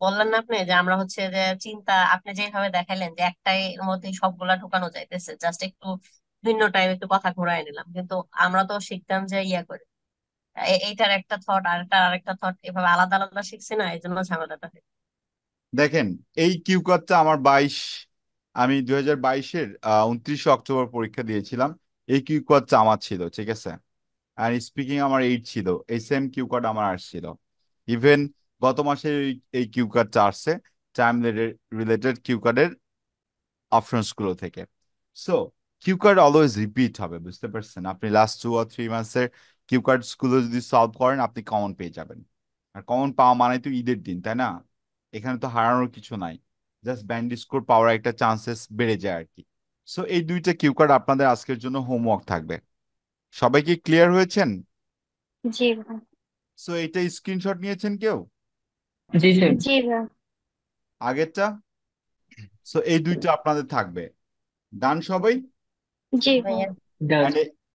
বললেন না আপনি যে আমরা যে চিন্তা আপনি যেভাবে দেখাইলেন যে একটাই এর মধ্যে সবগুলা ঢুকানো যাইতেছে, জাস্ট একটু ভিন্ন টাইম একটু কথা ঘুরাই নিলাম, কিন্তু আমরা তো শিখতাম যে ইয়া করে এইটার একটা থট আর এটার আরেকটা থট এভাবে আলাদা আলাদা শিখছি না, এই জন্য ঝামেলাটা হয়। দেখেন, এই কিউ কার্ডটা আমার আমি 2022-এর 29 অক্টোবর পরীক্ষা দিয়েছিলাম। এই কিউ কার্ডটা আমার ছিল, ঠিক আছে। আর স্পিকিং আমার 8 ছিল, এই সেম কিউ কার্ড আমার আসছিল। ইভেন গত মাসে এই কিউ কার্ডটা আসছে টাইম রিলেটেড কিউ কার্ডের অপশনস গুলো থেকে। So cue card always repeat হবে, বুঝতে পারছেন? আপনি লাস্ট 2 or 3 মাসের কিউ কার্ডস গুলো যদি সলভ করেন, আপনি কমন পেয়ে যাবেন। আর কমন পাওয়া মানে তো ঈদের দিন, তাই না? এখানে তো হারানোর কিছু নাই, জাস্ট ব্যান্ড স্কোর পাওয়ার একটা চান্সেস বেড়ে যায় আর কি। সো এই দুইটা কিউ কার্ড আপনাদের আজকের জন্য হোমওয়ার্ক থাকবে। সবাই কি ক্লিয়ার হয়েছেন? জি ভাই। সো এইটা স্ক্রিনশট নিয়েছেন কেউ জি স্যার। জি ভাই। আগেরটা? সো এই দুইটা আপনাদের থাকবে। ডান সবাই? জি ভাই। ভাইয়া ডান। অ্যান্ড